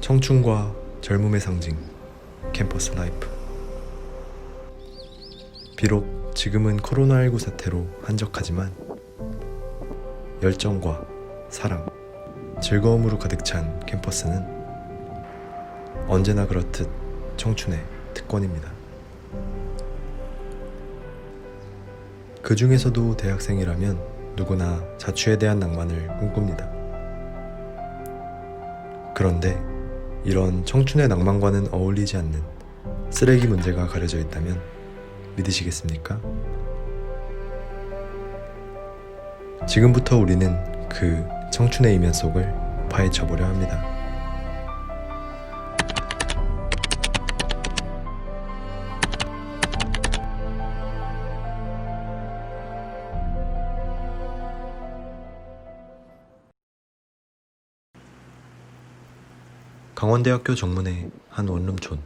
청춘과 젊음의 상징, 캠퍼스 라이프. 비록 지금은 코로나19 사태로 한적하지만 열정과 사랑, 즐거움으로 가득 찬 캠퍼스는 언제나 그렇듯 청춘의 특권입니다. 그 중에서도 대학생이라면 누구나 자취에 대한 낭만을 꿈꿉니다. 그런데 이런 청춘의 낭만과는 어울리지 않는 쓰레기 문제가 가려져 있다면 믿으시겠습니까? 지금부터 우리는 그 청춘의 이면 속을 파헤쳐보려 합니다. 강원대학교 정문의 한 원룸촌.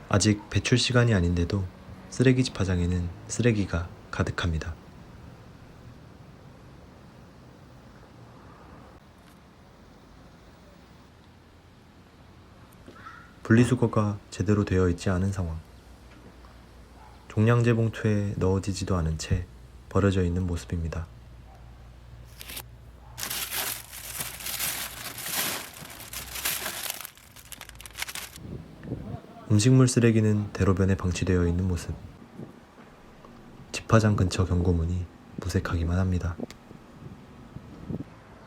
아직 배출 시간이 아닌데도 쓰레기 집화장에는 쓰레기가 가득합니다. 분리수거가 제대로 되어 있지 않은 상황. 종량제 봉투에 넣어지지도 않은 채 버려져 있는 모습입니다. 음식물 쓰레기는 대로변에 방치되어 있는 모습. 집화장 근처 경고문이 무색하기만 합니다.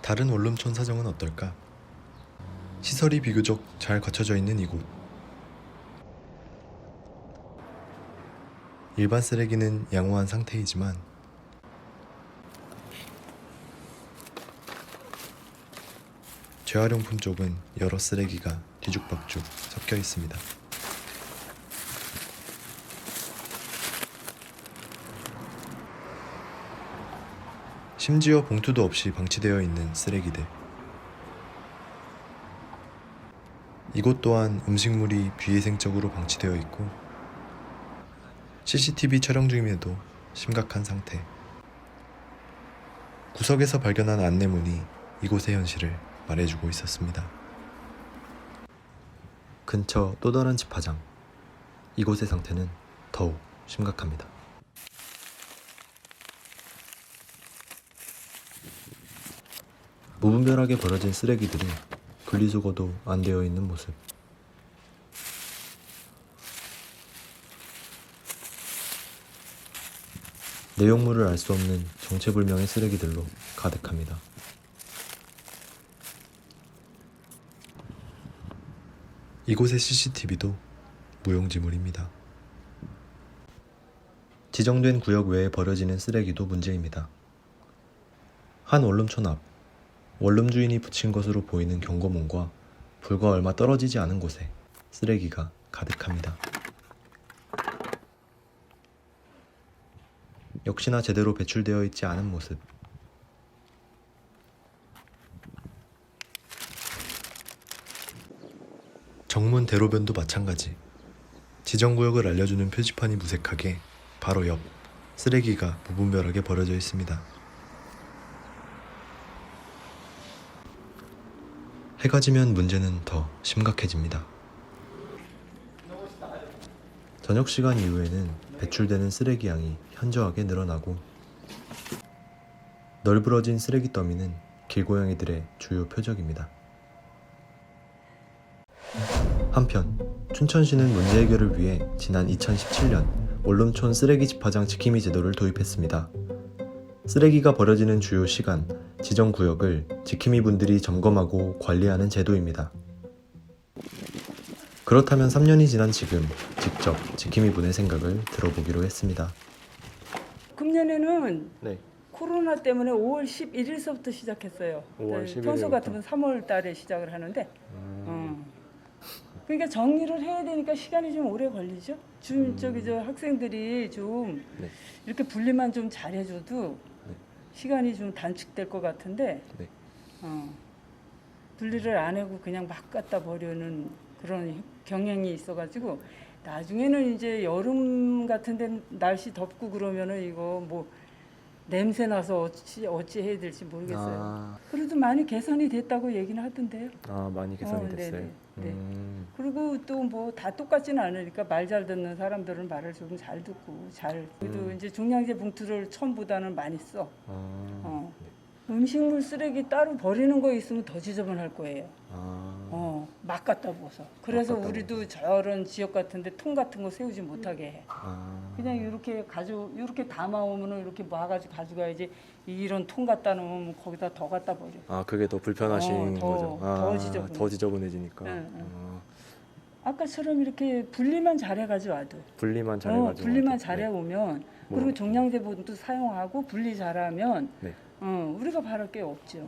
다른 원룸촌 사정은 어떨까? 시설이 비교적 잘 갖춰져 있는 이곳. 일반 쓰레기는 양호한 상태이지만 재활용품 쪽은 여러 쓰레기가 뒤죽박죽 섞여 있습니다. 심지어 봉투도 없이 방치되어 있는 쓰레기들. 이곳 또한 음식물이 비위생적으로 방치되어 있고 CCTV 촬영 중임에도 심각한 상태. 구석에서 발견한 안내문이 이곳의 현실을 말해주고 있었습니다. 근처 또 다른 집화장. 이곳의 상태는 더욱 심각합니다. 무분별하게 버려진 쓰레기들이 분리수거도 안 되어 있는 모습. 내용물을 알 수 없는 정체불명의 쓰레기들로 가득합니다. 이곳의 CCTV도 무용지물입니다. 지정된 구역 외에 버려지는 쓰레기도 문제입니다. 한 원룸촌 앞, 원룸 주인이 붙인 것으로 보이는 경고문과 불과 얼마 떨어지지 않은 곳에 쓰레기가 가득합니다. 역시나 제대로 배출되어 있지 않은 모습. 정문 대로변도 마찬가지. 지정구역을 알려주는 표지판이 무색하게 바로 옆 쓰레기가 무분별하게 버려져 있습니다. 해가 지면 문제는 더 심각해집니다. 저녁 시간 이후에는 배출되는 쓰레기 양이 현저하게 늘어나고 널브러진 쓰레기 더미는 길고양이들의 주요 표적입니다. 한편 춘천시는 문제 해결을 위해 지난 2017년 원룸촌 쓰레기 집화장 지킴이 제도를 도입했습니다. 쓰레기가 버려지는 주요 시간, 지정 구역을 지킴이 분들이 점검하고 관리하는 제도입니다. 그렇다면 3년이 지난 지금 직접 지킴이 분의 생각을 들어보기로 했습니다. 금년에는 네. 코로나 때문에 5월 11일서부터 시작했어요. 5월 11일 평소 부터? 같으면 3월 달에 시작을 하는데 그러니까 정리를 해야 되니까 시간이 좀 오래 걸리죠. 저기 저 학생들이 좀 네. 이렇게 분리만 좀 잘해줘도 네. 시간이 좀 단축될 것 같은데 네. 분리를 안 하고 그냥 막 갖다 버리는 그런 경향이 있어가지고 나중에는 이제 여름 같은데 날씨 덥고 그러면은 이거 뭐 냄새 나서 어찌 해야 될지 모르겠어요. 아, 그래도 많이 개선이 됐다고 얘기는 하던데요. 많이 개선이 네네. 됐어요. 네. 그리고 또 뭐 다 똑같지는 않으니까 말 잘 듣는 사람들은 말을 좀 잘 듣고 그래도 이제 종량제 봉투를 처음보다는 많이 써. 어. 음식물 쓰레기 따로 버리는 거 있으면 더 지저분할 거예요. 막 갖다 부어서. 그래서 갖다 우리도 저런 지역 같은데 통 같은 거 세우지 못하게 해. 그냥 이렇게 담아오면은 이렇게 모아가지고 가져가야지. 이런 통 갖다 놓으면 거기다 더 갖다 버려. 그게 더 불편하신 더- 거죠. 더 지저분해. 더 지저분해지니까. 응, 응. 아까처럼 이렇게 분리만 잘해가지고 와도. 분리만 잘해가지고. 분리만 와도. 잘해 오면 뭐. 그리고 종량제본도 사용하고 분리 잘하면 네. 우리가 바랄 게 없죠.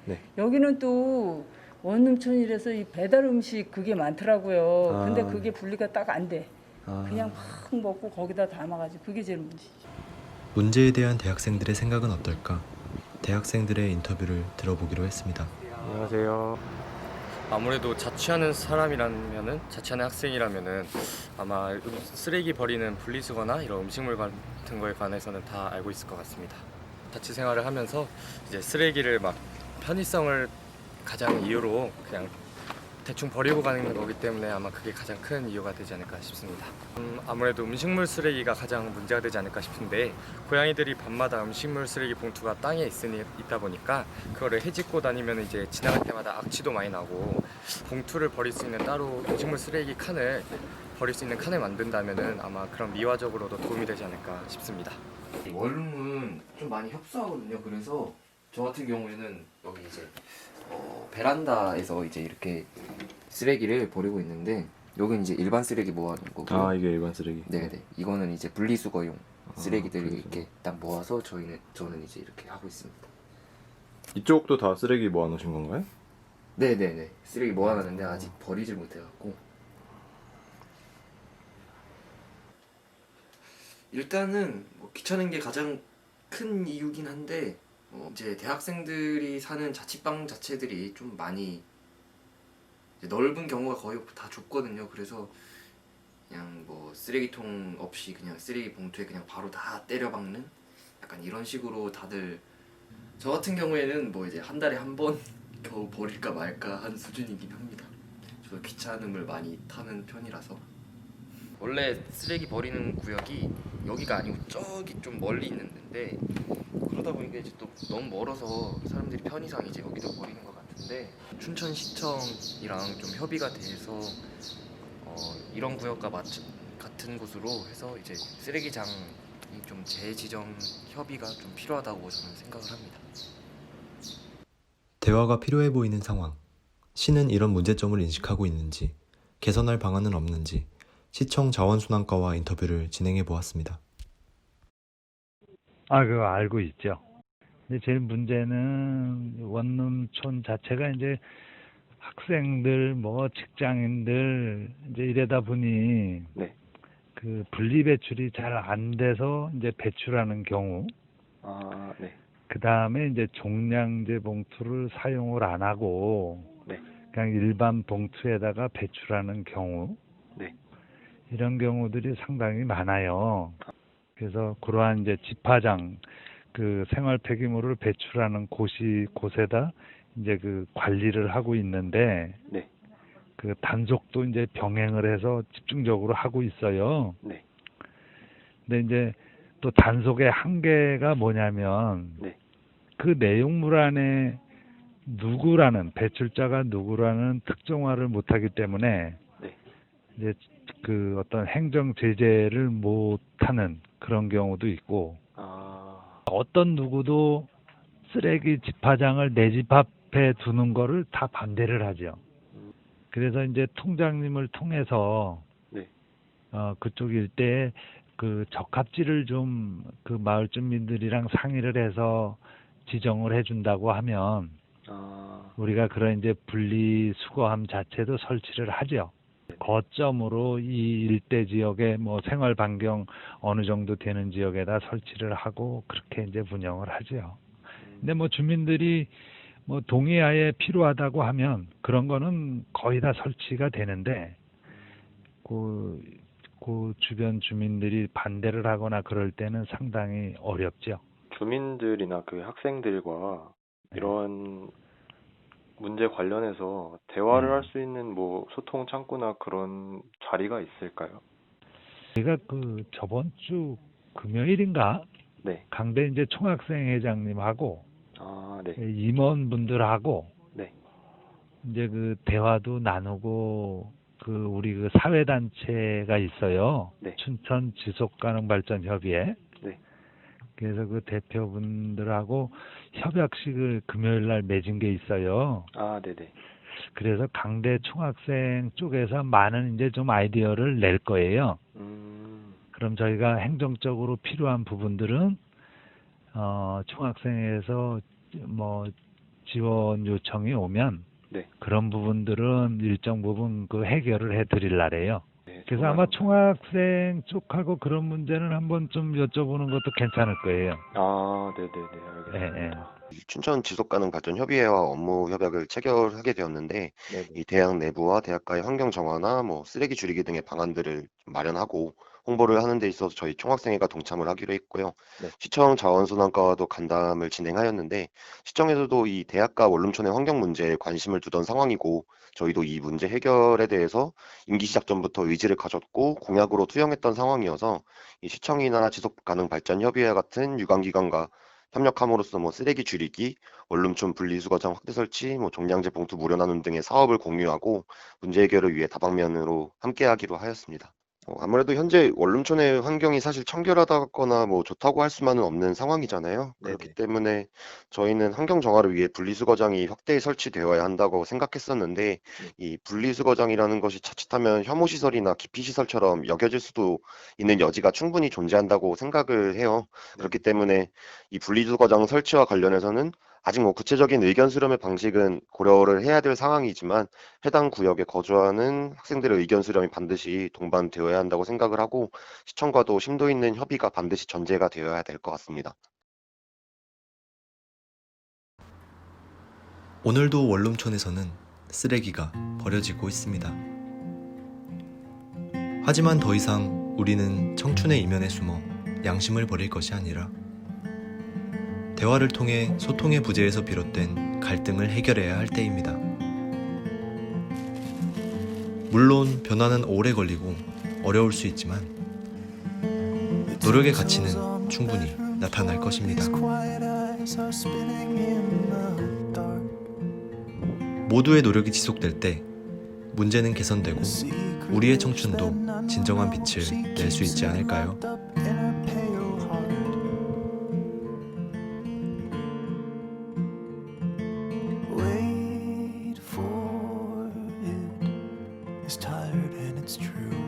네. 여기는 또 원룸촌이라서 이 배달 음식 그게 많더라고요. 근데 그게 분리가 딱 안 돼. 그냥 막 먹고 거기다 담아가지고 그게 제일 문제죠. 문제에 대한 대학생들의 생각은 어떨까? 대학생들의 인터뷰를 들어보기로 했습니다. 안녕하세요. 아무래도 자취하는 사람이라면은 자취하는 학생이라면은 아마 쓰레기 버리는 분리수거나 이런 음식물 같은 거에 관해서는 다 알고 있을 것 같습니다. 자취 생활을 하면서 이제 쓰레기를 막 편의성을 가장 이유로 그냥 대충 버리고 가는 거기 때문에 아마 그게 가장 큰 이유가 되지 않을까 싶습니다. 아무래도 음식물 쓰레기가 가장 문제가 되지 않을까 싶은데 고양이들이 밤마다 음식물 쓰레기 봉투가 땅에 있다 보니까 그거를 헤집고 다니면 이제 지나갈 때마다 악취도 많이 나고 봉투를 버릴 수 있는 따로 음식물 쓰레기 칸을 버릴 수 있는 칸을 만든다면은 아마 그런 미화적으로도 도움이 되지 않을까 싶습니다. 원룸은 좀 많이 협소하거든요. 그래서 저 같은 경우에는 여기 이제 베란다에서 이제 이렇게 쓰레기를 버리고 있는데 여기는 이제 일반 쓰레기 모아놓은 거고요. 이게 일반 쓰레기. 네네. 이거는 이제 분리수거용 쓰레기들을 분리수거. 이렇게 딱 모아서 저는 이제 이렇게 하고 있습니다. 이쪽도 다 쓰레기 모아놓으신 건가요? 네네네. 쓰레기 모아놨는데 아직 버리질 못해갖고. 일단은 뭐 귀찮은 게 가장 큰 이유긴 한데 이제 대학생들이 사는 자취방 자체들이 좀 많이 이제 넓은 경우가 거의 다 좁거든요. 그래서 그냥 뭐 쓰레기통 없이 그냥 쓰레기 봉투에 그냥 바로 다 때려박는 약간 이런 식으로 다들 저 같은 경우에는 뭐 이제 한 달에 한 번 겨우 버릴까 말까 하는 수준이긴 합니다. 저도 귀찮음을 많이 타는 편이라서. 원래 쓰레기 버리는 구역이 여기가 아니고 저기 좀 멀리 있는데 그러다 보니까 이제 또 너무 멀어서 사람들이 편의상 이제 여기도 버리는 것 같은데 춘천시청이랑 좀 협의가 돼서 이런 구역과 같은 곳으로 해서 이제 쓰레기장이 좀 재지정 협의가 좀 필요하다고 저는 생각을 합니다. 대화가 필요해 보이는 상황. 시는 이런 문제점을 인식하고 있는지, 개선할 방안은 없는지 시청 자원순환과와 인터뷰를 진행해 보았습니다. 그거 알고 있죠. 근데 제일 문제는 원룸촌 자체가 이제 학생들, 뭐 직장인들 이제 이러다 보니 네. 그 분리 배출이 잘 안 돼서 이제 배출하는 경우, 네. 그 다음에 이제 종량제 봉투를 사용을 안 하고 네. 그냥 일반 봉투에다가 배출하는 경우, 네. 이런 경우들이 상당히 많아요. 그래서 그러한 이제 집화장, 그 생활 폐기물을 배출하는 곳에다 이제 그 관리를 하고 있는데, 네. 그 단속도 이제 병행을 해서 집중적으로 하고 있어요. 네. 근데 이제 또 단속의 한계가 뭐냐면, 네. 그 내용물 안에 배출자가 누구라는 특정화를 못하기 때문에, 네. 이제 그 어떤 행정 제재를 못하는 그런 경우도 있고, 어떤 누구도 쓰레기 집화장을 내 집 앞에 두는 거를 다 반대를 하죠. 그래서 이제 통장님을 통해서 네. 그쪽 일대에 그 적합지를 좀 그 마을 주민들이랑 상의를 해서 지정을 해준다고 하면 우리가 그런 이제 분리수거함 자체도 설치를 하죠. 거점으로 이 일대 지역에 뭐 생활 반경 어느 정도 되는 지역에다 설치를 하고 그렇게 이제 운영을 하죠. 근데 뭐 주민들이 뭐 동의하에 필요하다고 하면 그런 거는 거의 다 설치가 되는데 그 주변 주민들이 반대를 하거나 그럴 때는 상당히 어렵죠. 주민들이나 그 학생들과 이런 문제 관련해서 대화를 할 수 있는 뭐 소통 창구나 그런 자리가 있을까요? 제가 그 저번 주 금요일인가 네. 강대 이제 총학생 회장님하고 아, 네. 임원분들하고 네. 이제 그 대화도 나누고 그 우리 그 사회 단체가 있어요. 네. 춘천 지속가능발전협의회. 네. 그래서 그 대표분들하고 협약식을 금요일 날 맺은 게 있어요. 아, 네네. 그래서 강대 총학생 쪽에서 많은 이제 좀 아이디어를 낼 거예요. 그럼 저희가 행정적으로 필요한 부분들은 총학생회에서 뭐 지원 요청이 오면 네. 그런 부분들은 일정 부분 그 해결을 해드릴 날이에요. 네, 그래서 정말 아마 총학생 쪽하고 그런 문제는 한번 좀 여쭤보는 것도 괜찮을 거예요. 아, 네네네. 알겠습니다. 예, 예. 이 춘천 지속가능발전협의회와 업무 협약을 체결하게 되었는데 네네. 이 대학 내부와 대학가의 환경 정화나 뭐 쓰레기 줄이기 등의 방안들을 좀 마련하고 홍보를 하는 데 있어서 저희 총학생회가 동참을 하기로 했고요. 네. 시청 자원순환과도 간담을 진행하였는데 시청에서도 이 대학가 원룸촌의 환경 문제에 관심을 두던 상황이고 저희도 이 문제 해결에 대해서 임기 시작 전부터 의지를 가졌고 공약으로 투영했던 상황이어서 이 시청이나 지속가능발전협의회 같은 유관기관과 협력함으로써 뭐 쓰레기 줄이기, 원룸촌 분리수거장 확대 설치, 뭐 종량제 봉투 무료 나눔 등의 사업을 공유하고 문제 해결을 위해 다방면으로 함께하기로 하였습니다. 아무래도 현재 원룸촌의 환경이 사실 청결하다거나 뭐 좋다고 할 수만은 없는 상황이잖아요. 그렇기 네네. 때문에 저희는 환경 정화를 위해 분리수거장이 확대히 설치되어야 한다고 생각했었는데 이 분리수거장이라는 것이 자칫하면 혐오시설이나 기피시설처럼 여겨질 수도 있는 여지가 충분히 존재한다고 생각을 해요. 그렇기 때문에 이 분리수거장 설치와 관련해서는 아직 뭐 구체적인 의견 수렴의 방식은 고려를 해야 될 상황이지만 해당 구역에 거주하는 학생들의 의견 수렴이 반드시 동반되어야 한다고 생각을 하고 시청과도 심도 있는 협의가 반드시 전제가 되어야 될 것 같습니다. 오늘도 원룸촌에서는 쓰레기가 버려지고 있습니다. 하지만 더 이상 우리는 청춘의 이면에 숨어 양심을 버릴 것이 아니라 대화를 통해 소통의 부재에서 비롯된 갈등을 해결해야 할 때입니다. 물론 변화는 오래 걸리고 어려울 수 있지만 노력의 가치는 충분히 나타날 것입니다. 모두의 노력이 지속될 때 문제는 개선되고 우리의 청춘도 진정한 빛을 낼 수 있지 않을까요? Wait for it. It's tired and it's true.